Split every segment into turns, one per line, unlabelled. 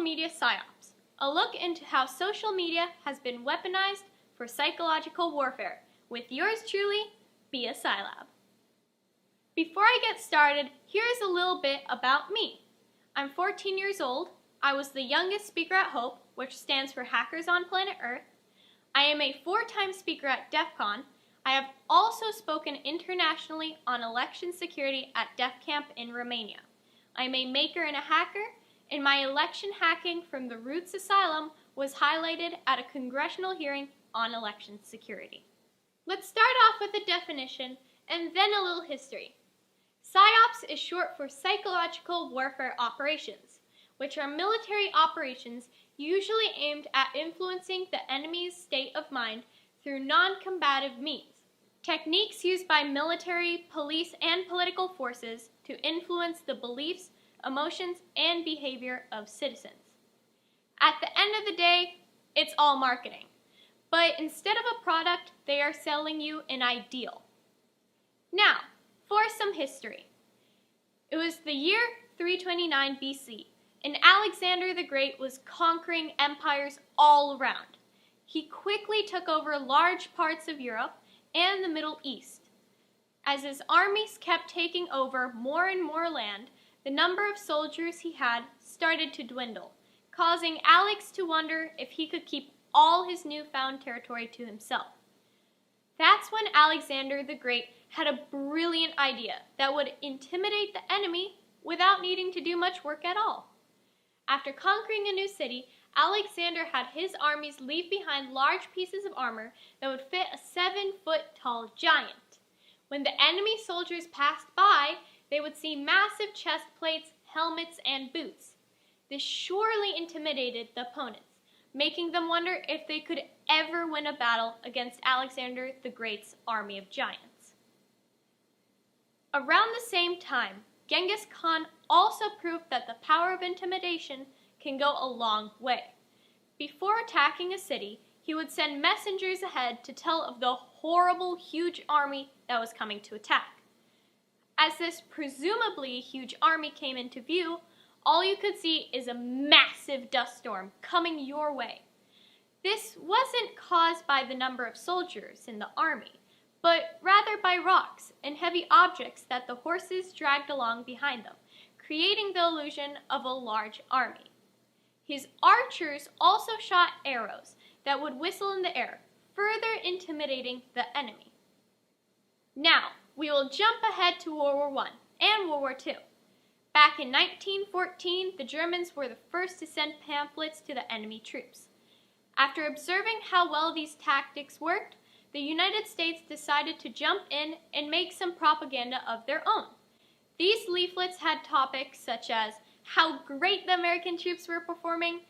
Media PsyOps, a look into how social media has been weaponized for psychological warfare, with yours truly, BiaSciLab. Before I get started, here is a little bit about me. I'm 14 years old. I was the youngest speaker at H.O.P.E, which stands for Hackers on Planet Earth. I am a 4-time speaker at DefCon. I have also spoken internationally on election security at DefCamp in Romania. I am a maker and a hacker, and my election hacking from the Roots Asylum was highlighted at a congressional hearing on election security. Let's start off with a definition and then a little history. PsyOps is short for Psychological Warfare Operations, which are military operations usually aimed at influencing the enemy's state of mind through non-combative means. Techniques used by military, police, and political forces to influence the beliefs, emotions, and behavior of citizens. At the end of the day, it's all marketing. But instead of a product, they are selling you an ideal. Now, for some history. It was the year 329 BC, and Alexander the Great was conquering empires all around. He quickly took over large parts of Europe and the Middle East. As his armies kept taking over more and more land, the number of soldiers he had started to dwindle, causing Alex to wonder if he could keep all his newfound territory to himself. That's when Alexander the Great had a brilliant idea that would intimidate the enemy without needing to do much work at all. After conquering a new city, Alexander had his armies leave behind large pieces of armor that would fit a 7-foot-tall giant. When the enemy soldiers passed by, they would see massive chest plates, helmets, and boots. This surely intimidated the opponents, making them wonder if they could ever win a battle against Alexander the Great's army of giants. Around the same time, Genghis Khan also proved that the power of intimidation can go a long way. Before attacking a city, he would send messengers ahead to tell of the horrible, huge army that was coming to attack. As this presumably huge army came into view, all you could see is a massive dust storm coming your way. This wasn't caused by the number of soldiers in the army, but rather by rocks and heavy objects that the horses dragged along behind them, creating the illusion of a large army. His archers also shot arrows that would whistle in the air, further intimidating the enemy. Now, we will jump ahead to World War I and World War II. Back in 1914, the Germans were the first to send pamphlets to the enemy troops. After observing how well these tactics worked, the United States decided to jump in and make some propaganda of their own. These leaflets had topics such as how great the American troops were performing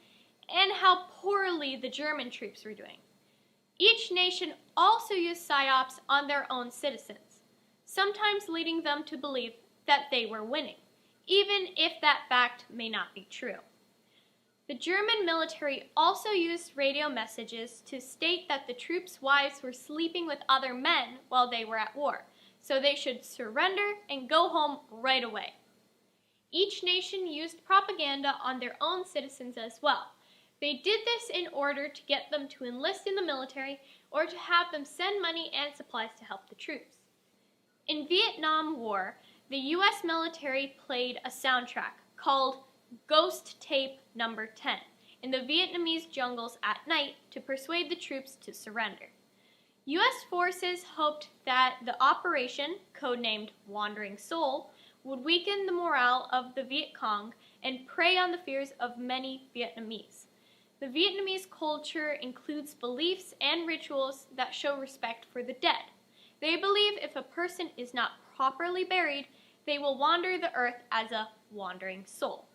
and how poorly the German troops were doing. Each nation also used PsyOps on their own citizens, sometimes leading them to believe that they were winning, even if that fact may not be true. The German military also used radio messages to state that the troops' wives were sleeping with other men while they were at war, so they should surrender and go home right away. Each nation used propaganda on their own citizens as well. They did this in order to get them to enlist in the military or to have them send money and supplies to help the troops. In Vietnam War, the U.S. military played a soundtrack called Ghost Tape No. 10 in the Vietnamese jungles at night to persuade the troops to surrender. U.S. forces hoped that the operation, codenamed Wandering Soul, would weaken the morale of the Viet Cong and prey on the fears of many Vietnamese. The Vietnamese culture includes beliefs and rituals that show respect for the dead. They believe if a person is not properly buried, they will wander the earth as a wandering soul.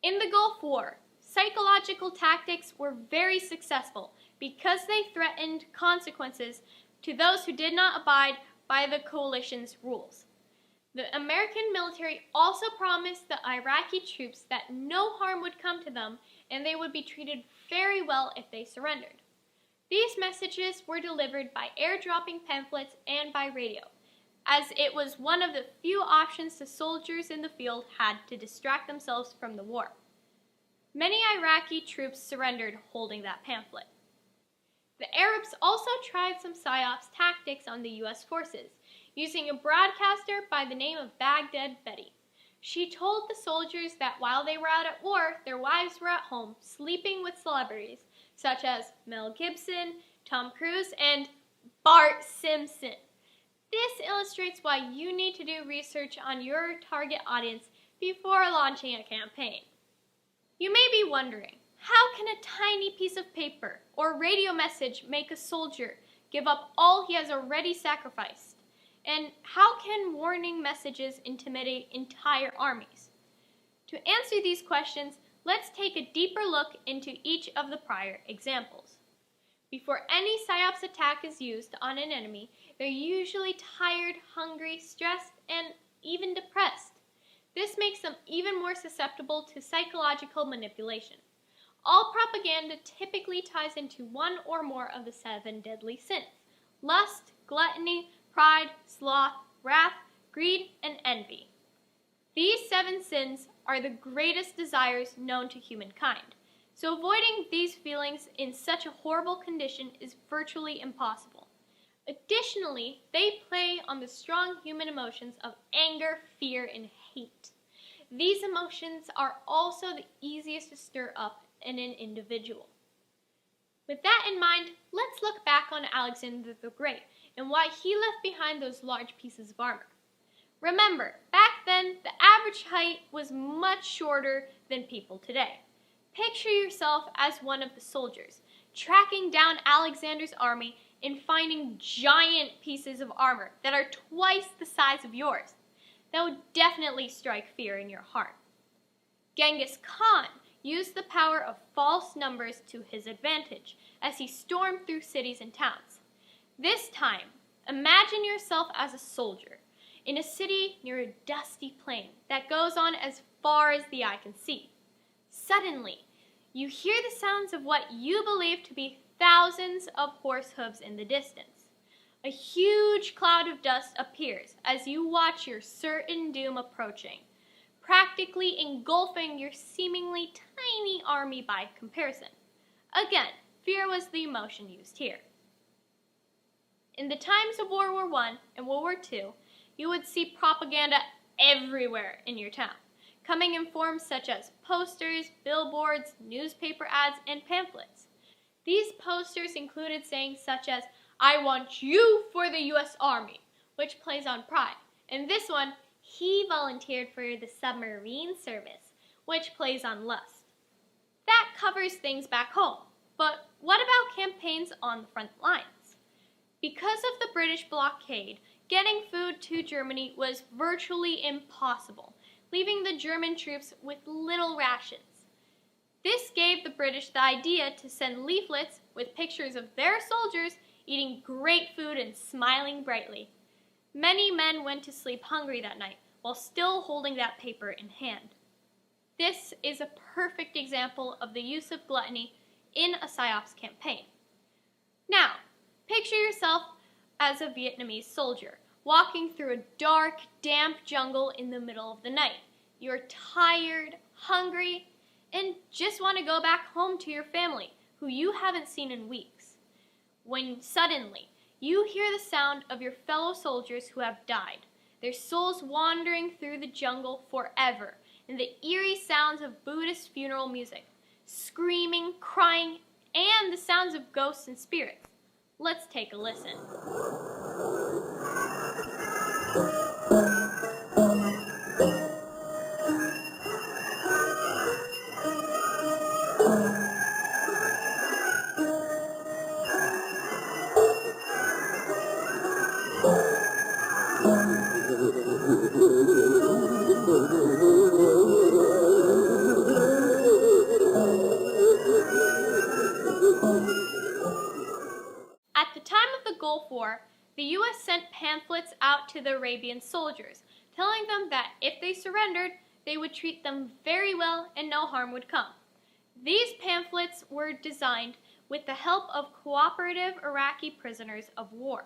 In the Gulf War, psychological tactics were very successful because they threatened consequences to those who did not abide by the coalition's rules. The American military also promised the Iraqi troops that no harm would come to them and they would be treated very well if they surrendered. These messages were delivered by airdropping pamphlets and by radio, as it was one of the few options the soldiers in the field had to distract themselves from the war. Many Iraqi troops surrendered holding that pamphlet. The Arabs also tried some PsyOps tactics on the U.S. forces, using a broadcaster by the name of Baghdad Betty. She told the soldiers that while they were out at war, their wives were at home sleeping with celebrities such as Mel Gibson, Tom Cruise, and Bart Simpson. This illustrates why you need to do research on your target audience before launching a campaign. You may be wondering, how can a tiny piece of paper or radio message make a soldier give up all he has already sacrificed? And how can warning messages intimidate entire armies? To answer these questions, let's take a deeper look into each of the prior examples. Before any PsyOps attack is used on an enemy, they're usually tired, hungry, stressed, and even depressed. This makes them even more susceptible to psychological manipulation. All propaganda typically ties into one or more of the 7 deadly sins: lust, gluttony, pride, sloth, wrath, greed, and envy. These 7 sins are the greatest desires known to humankind, so avoiding these feelings in such a horrible condition is virtually impossible. Additionally, they play on the strong human emotions of anger, fear, and hate. These emotions are also the easiest to stir up in an individual. With that in mind, let's look back on Alexander the Great and why he left behind those large pieces of armor. Remember, back then, the average height was much shorter than people today. Picture yourself as one of the soldiers, tracking down Alexander's army and finding giant pieces of armor that are twice the size of yours. That would definitely strike fear in your heart. Genghis Khan used the power of false numbers to his advantage as he stormed through cities and towns. This time, imagine yourself as a soldier in a city near a dusty plain that goes on as far as the eye can see. Suddenly, you hear the sounds of what you believe to be thousands of horse hooves in the distance. A huge cloud of dust appears as you watch your certain doom approaching, practically engulfing your seemingly tiny army by comparison. Again, fear was the emotion used here. In the times of World War I and World War II, you would see propaganda everywhere in your town, coming in forms such as posters, billboards, newspaper ads, and pamphlets. These posters included sayings such as, "I want you for the U.S. Army," which plays on pride, and this one, "He volunteered for the submarine service," which plays on lust. That covers things back home, but what about campaigns on the front lines? Because of the British blockade, getting food to Germany was virtually impossible, leaving the German troops with little rations. This gave the British the idea to send leaflets with pictures of their soldiers eating great food and smiling brightly. Many men went to sleep hungry that night while still holding that paper in hand. This is a perfect example of the use of gluttony in a PsyOps campaign. Now, picture yourself as a Vietnamese soldier walking through a dark, damp jungle in the middle of the night. You're tired, hungry, and just want to go back home to your family, who you haven't seen in weeks. When suddenly, you hear the sound of your fellow soldiers who have died, their souls wandering through the jungle forever, and the eerie sounds of Buddhist funeral music, screaming, crying, and the sounds of ghosts and spirits. Let's take a listen. At the time of the Gulf War, the U.S. sent pamphlets out to the Arabian soldiers, telling them that if they surrendered, they would treat them very well and no harm would come. These pamphlets were designed with the help of cooperative Iraqi prisoners of war.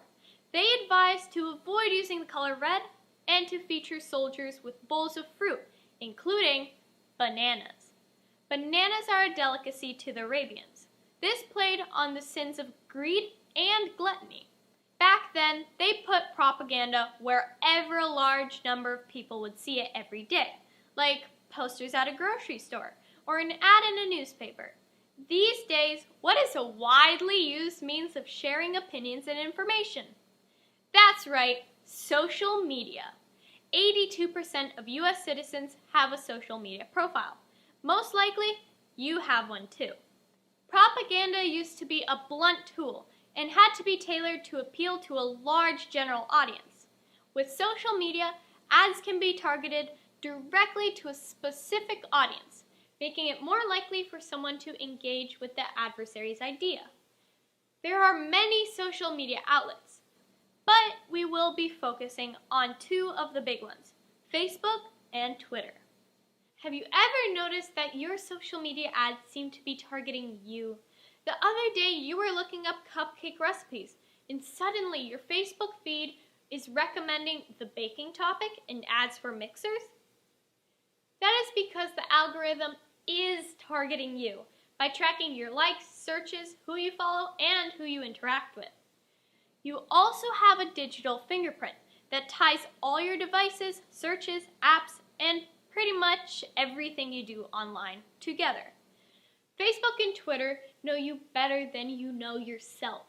They advised to avoid using the color red and to feature soldiers with bowls of fruit, including bananas. Bananas are a delicacy to the Arabians. This played on the sins of greed and gluttony. Back then, they put propaganda wherever a large number of people would see it every day, like posters at a grocery store or an ad in a newspaper. These days, what is a widely used means of sharing opinions and information? That's right, social media. 82% of U.S. citizens have a social media profile. Most likely, you have one too. Propaganda used to be a blunt tool and had to be tailored to appeal to a large general audience. With social media, ads can be targeted directly to a specific audience, making it more likely for someone to engage with the adversary's idea. There are many social media outlets, but we will be focusing on two of the big ones, Facebook and Twitter. Have you ever noticed that your social media ads seem to be targeting you? The other day you were looking up cupcake recipes, and suddenly your Facebook feed is recommending the baking topic and ads for mixers? That is because the algorithm is targeting you by tracking your likes, searches, who you follow, and who you interact with. You also have a digital fingerprint that ties all your devices, searches, apps, and pretty much everything you do online together. Facebook and Twitter know you better than you know yourself.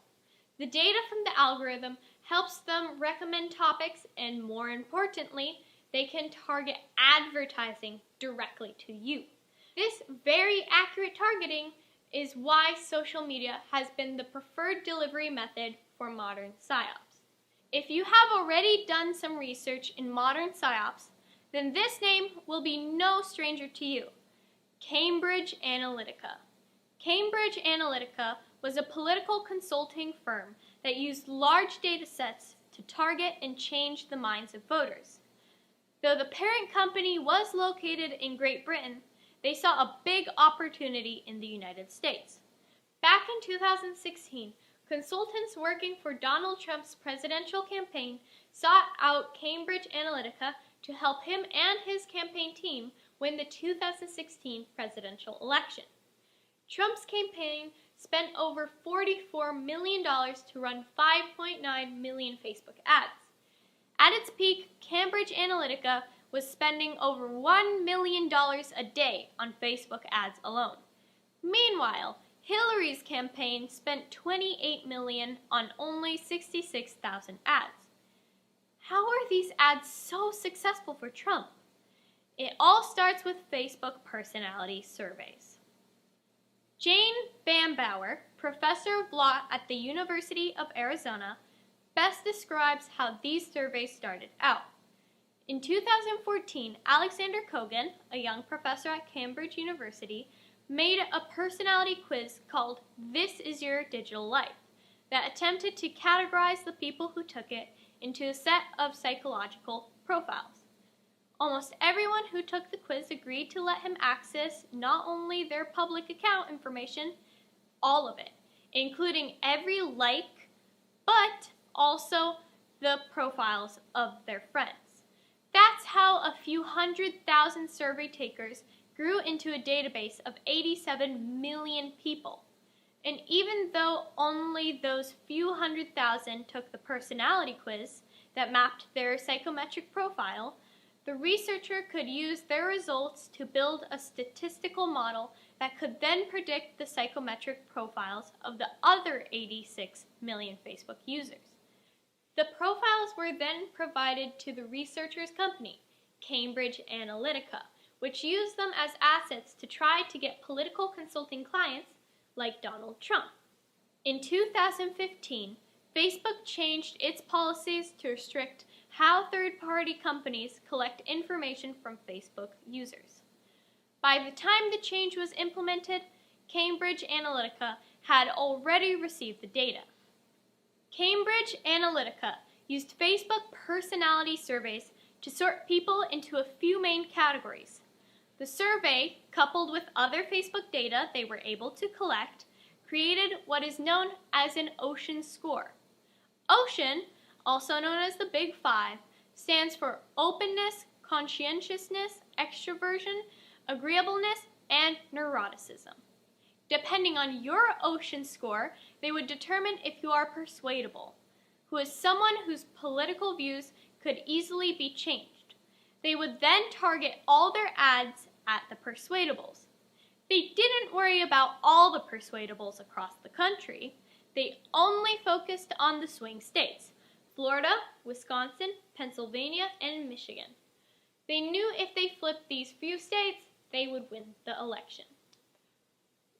The data from the algorithm helps them recommend topics, and more importantly, they can target advertising directly to you. This very accurate targeting is why social media has been the preferred delivery method for modern PsyOps. If you have already done some research in modern PsyOps, then this name will be no stranger to you. Cambridge Analytica. Cambridge Analytica was a political consulting firm that used large data sets to target and change the minds of voters. Though the parent company was located in Great Britain, they saw a big opportunity in the United States. Back in 2016, consultants working for Donald Trump's presidential campaign sought out Cambridge Analytica to help him and his campaign team win the 2016 presidential election. Trump's campaign spent over $44 million to run 5.9 million Facebook ads. At its peak, Cambridge Analytica was spending over $1 million a day on Facebook ads alone. Meanwhile, Hillary's campaign spent $28 million on only 66,000 ads. How are these ads so successful for Trump? It all starts with Facebook personality surveys. Jane Bambauer, professor of law at the University of Arizona, best describes how these surveys started out. In 2014, Alexander Kogan, a young professor at Cambridge University, made a personality quiz called This Is Your Digital Life that attempted to categorize the people who took it into a set of psychological profiles. Almost everyone who took the quiz agreed to let him access not only their public account information, all of it, including every like, but also the profiles of their friends. That's how a few 100,000 survey takers grew into a database of 87 million people. And even though only those few 100,000 took the personality quiz that mapped their psychometric profile, the researcher could use their results to build a statistical model that could then predict the psychometric profiles of the other 86 million Facebook users. The profiles were then provided to the researcher's company, Cambridge Analytica, which used them as assets to try to get political consulting clients like Donald Trump. In 2015, Facebook changed its policies to restrict how third-party companies collect information from Facebook users. By the time the change was implemented, Cambridge Analytica had already received the data. Cambridge Analytica used Facebook personality surveys to sort people into a few main categories. The survey, coupled with other Facebook data they were able to collect, created what is known as an Ocean score. Ocean, also known as the Big Five, stands for openness, conscientiousness, extroversion, agreeableness, and neuroticism. Depending on your ocean score, they would determine if you are persuadable, who is someone whose political views could easily be changed. They would then target all their ads at the persuadables. They didn't worry about all the persuadables across the country. They only focused on the swing states: Florida, Wisconsin, Pennsylvania, and Michigan. They knew if they flipped these few states, they would win the election.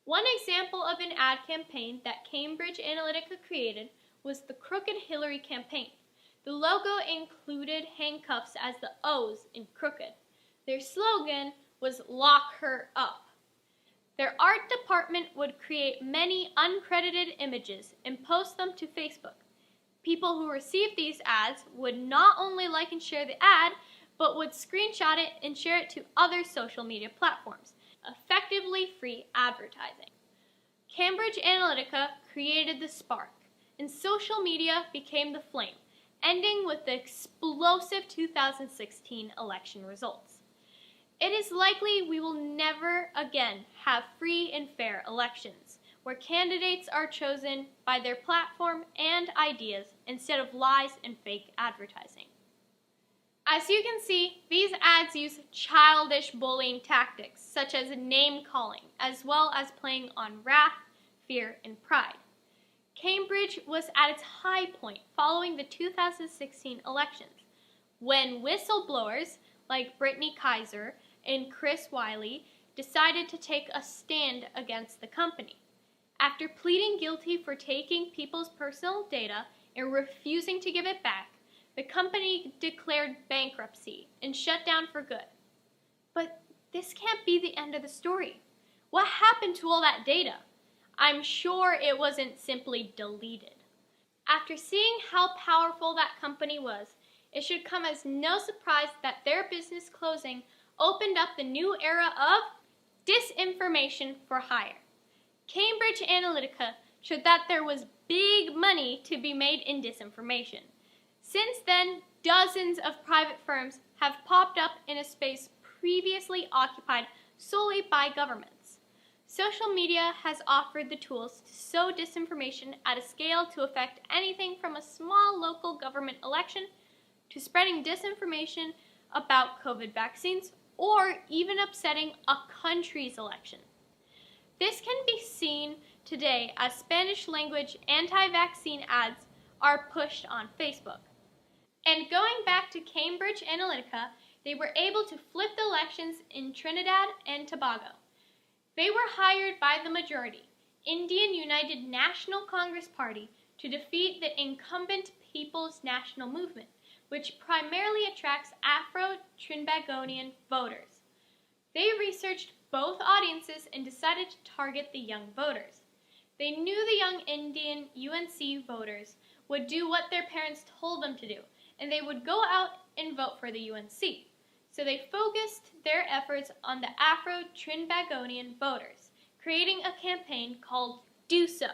One example of an ad campaign that Cambridge Analytica created was the Crooked Hillary campaign. The logo included handcuffs as the O's in crooked. Their slogan was "Lock her up." Their art department would create many uncredited images and post them to Facebook. People who received these ads would not only like and share the ad, but would screenshot it and share it to other social media platforms, effectively free advertising. Cambridge Analytica created the spark, and social media became the flame, ending with the explosive 2016 election results. It is likely we will never again have free and fair elections, where candidates are chosen by their platform and ideas instead of lies and fake advertising. As you can see, these ads use childish bullying tactics, such as name-calling, as well as playing on wrath, fear, and pride. Cambridge was at its high point following the 2016 elections, when whistleblowers like Brittany Kaiser and Chris Wiley decided to take a stand against the company. After pleading guilty for taking people's personal data and refusing to give it back, the company declared bankruptcy and shut down for good. But this can't be the end of the story. What happened to all that data? I'm sure it wasn't simply deleted. After seeing how powerful that company was, it should come as no surprise that their business closing opened up the new era of disinformation for hire. Cambridge Analytica showed that there was big money to be made in disinformation. Since then, dozens of private firms have popped up in a space previously occupied solely by governments. Social media has offered the tools to sow disinformation at a scale to affect anything from a small local government election to spreading disinformation about COVID vaccines or even upsetting a country's election. This can be seen today as Spanish-language anti-vaccine ads are pushed on Facebook. And going back to Cambridge Analytica, they were able to flip the elections in Trinidad and Tobago. They were hired by the majority, Indian United National Congress Party, to defeat the incumbent People's National Movement, which primarily attracts Afro-Trinbagonian voters. They researched both audiences and decided to target the young voters. They knew the young Indian UNC voters would do what their parents told them to do, and they would go out and vote for the UNC. So they focused their efforts on the Afro-Trinbagonian voters, creating a campaign called Do So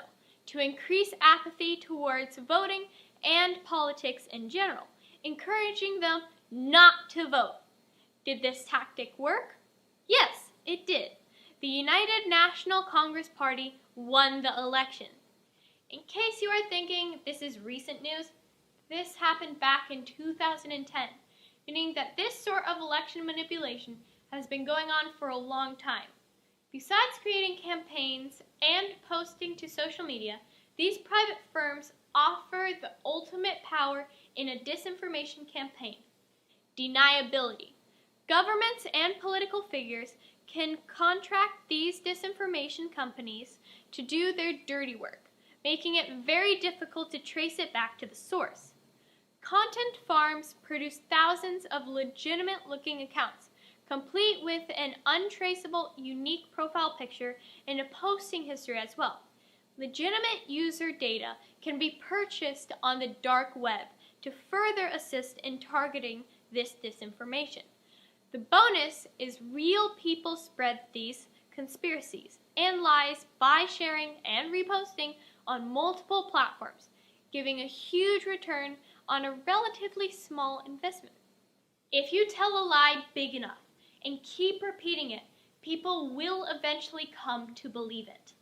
to increase apathy towards voting and politics in general, encouraging them not to vote. Did this tactic work? Yes, it did. The United National Congress Party won the election. In case you are thinking this is recent news, this happened back in 2010, meaning that this sort of election manipulation has been going on for a long time. Besides creating campaigns and posting to social media, these private firms offer the ultimate power in a disinformation campaign: deniability. Governments and political figures can contract these disinformation companies to do their dirty work, making it very difficult to trace it back to the source. Content farms produce thousands of legitimate-looking accounts, complete with an untraceable, unique profile picture and a posting history as well. Legitimate user data can be purchased on the dark web to further assist in targeting this disinformation. The bonus is real people spread these conspiracies and lies by sharing and reposting on multiple platforms, giving a huge return on a relatively small investment. If you tell a lie big enough and keep repeating it, people will eventually come to believe it.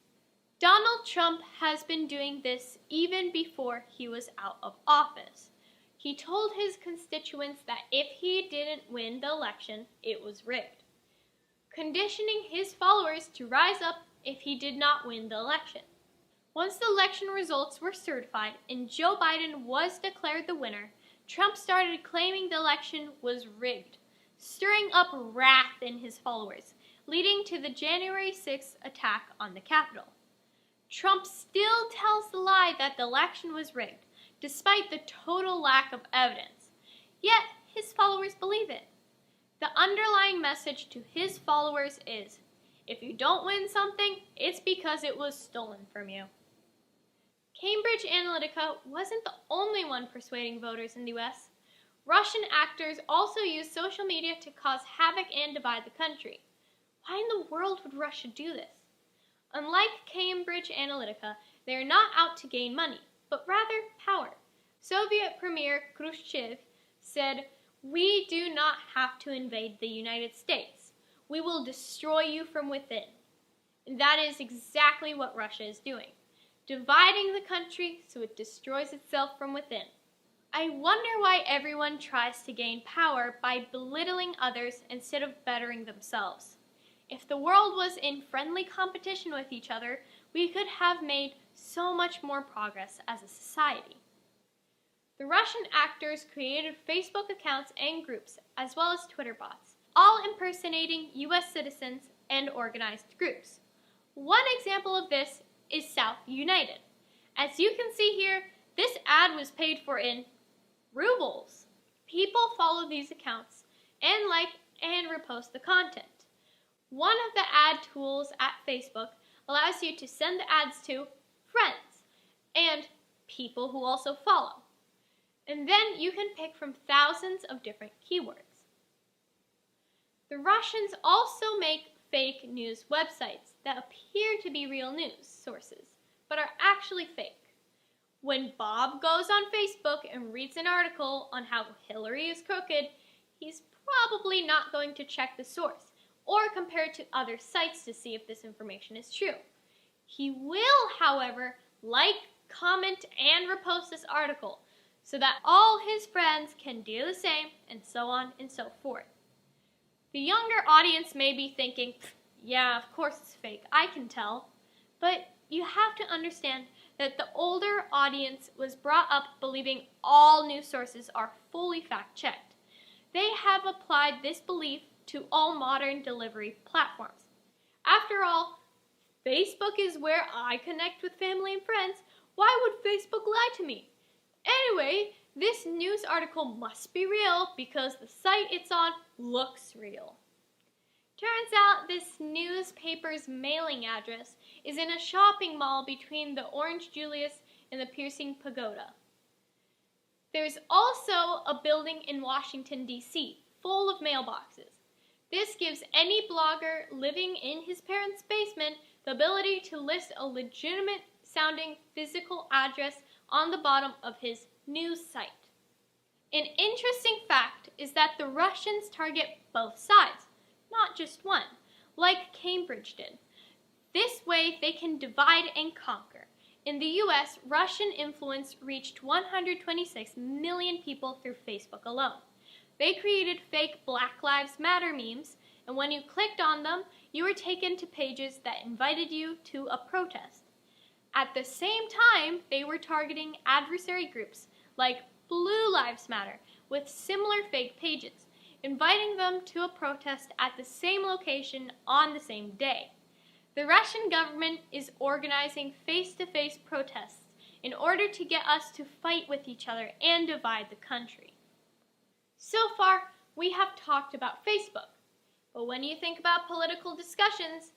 Donald Trump has been doing this even before he was out of office. He told his constituents that if he didn't win the election, it was rigged, conditioning his followers to rise up if he did not win the election. Once the election results were certified and Joe Biden was declared the winner, Trump started claiming the election was rigged, stirring up wrath in his followers, leading to the January 6th attack on the Capitol. Trump still tells the lie that the election was rigged, despite the total lack of evidence. Yet, his followers believe it. The underlying message to his followers is, if you don't win something, it's because it was stolen from you. Cambridge Analytica wasn't the only one persuading voters in the US. Russian actors also used social media to cause havoc and divide the country. Why in the world would Russia do this? Unlike Cambridge Analytica, they are not out to gain money, but rather power. Soviet Premier Khrushchev said, "We do not have to invade the United States. We will destroy you from within." And that is exactly what Russia is doing, dividing the country so it destroys itself from within. I wonder why everyone tries to gain power by belittling others instead of bettering themselves. If the world was in friendly competition with each other, we could have made so much more progress as a society. The Russian actors created Facebook accounts and groups, as well as Twitter bots, all impersonating US citizens and organized groups. One example of this is South United. As you can see here, this ad was paid for in rubles. People follow these accounts and like and repost the content. One of the ad tools at Facebook allows you to send the ads to friends and people who also follow. And then you can pick from thousands of different keywords. The Russians also make fake news websites that appear to be real news sources, but are actually fake. When Bob goes on Facebook and reads an article on how Hillary is crooked, he's probably not going to check the source or compare it to other sites to see if this information is true. He will, however, like, comment, and repost this article so that all his friends can do the same, and so on and so forth. The younger audience may be thinking, yeah, of course it's fake, I can tell. But you have to understand that the older audience was brought up believing all news sources are fully fact-checked. They have applied this belief to all modern delivery platforms. After all, Facebook is where I connect with family and friends. Why would Facebook lie to me? Anyway, this news article must be real because the site it's on looks real. Turns out this newspaper's mailing address is in a shopping mall between the Orange Julius and the Piercing Pagoda. There's also a building in Washington, D.C., full of mailboxes. This gives any blogger living in his parents' basement the ability to list a legitimate-sounding physical address on the bottom of his news site. An interesting fact is that the Russians target both sides, not just one, like Cambridge did. This way they can divide and conquer. In the US, Russian influence reached 126 million people through Facebook alone. They created fake Black Lives Matter memes, and when you clicked on them, you were taken to pages that invited you to a protest. At the same time, they were targeting adversary groups like Blue Lives Matter with similar fake pages, inviting them to a protest at the same location on the same day. The Russian government is organizing face-to-face protests in order to get us to fight with each other and divide the country. So far, we have talked about Facebook, but when you think about political discussions,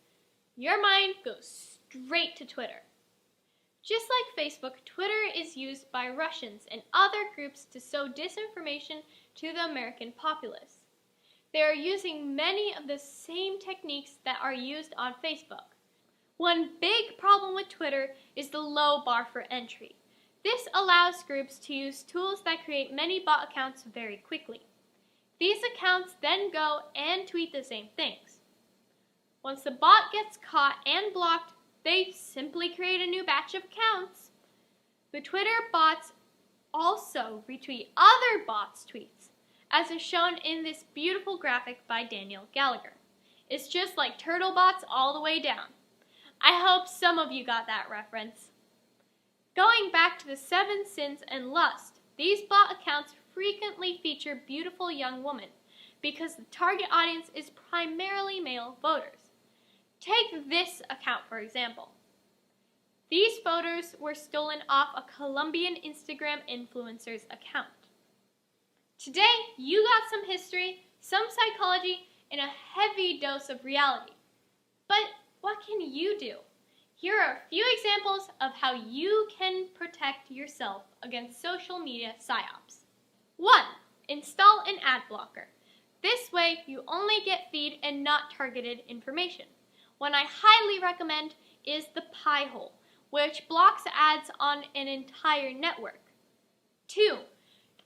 your mind goes straight to Twitter. Just like Facebook, Twitter is used by Russians and other groups to sow disinformation to the American populace. They are using many of the same techniques that are used on Facebook. One big problem with Twitter is the low bar for entry. This allows groups to use tools that create many bot accounts very quickly. These accounts then go and tweet the same things. Once the bot gets caught and blocked, they simply create a new batch of accounts. The Twitter bots also retweet other bots' tweets, as is shown in this beautiful graphic by Daniel Gallagher. It's just like turtle bots all the way down. I hope some of you got that reference. Going back to the 7 sins and lust, these bot accounts frequently feature beautiful young women because the target audience is primarily male voters. Take this account for example. These photos were stolen off a Colombian Instagram influencer's account. Today, you got some history, some psychology, and a heavy dose of reality. But what can you do? Here are a few examples of how you can protect yourself against social media PsyOps. 1. Install an ad blocker. This way, you only get feed and not targeted information. One I highly recommend is the Pi-hole, which blocks ads on an entire network. 2.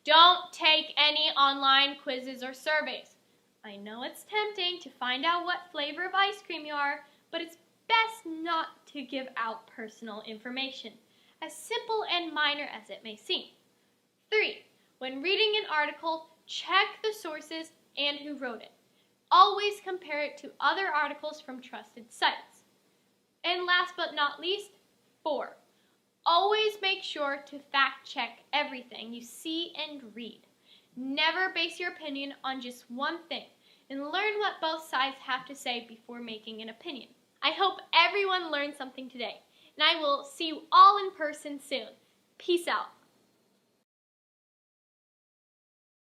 Don't take any online quizzes or surveys. I know it's tempting to find out what flavor of ice cream you are, but it's best not to give out personal information, as simple and minor as it may seem. 3. When reading an article, check the sources and who wrote it. Always compare it to other articles from trusted sites. And last but not least, 4. Always make sure to fact check everything you see and read. Never base your opinion on just one thing, and learn what both sides have to say before making an opinion. I hope everyone learned something today, and I will see you all in person soon. Peace out.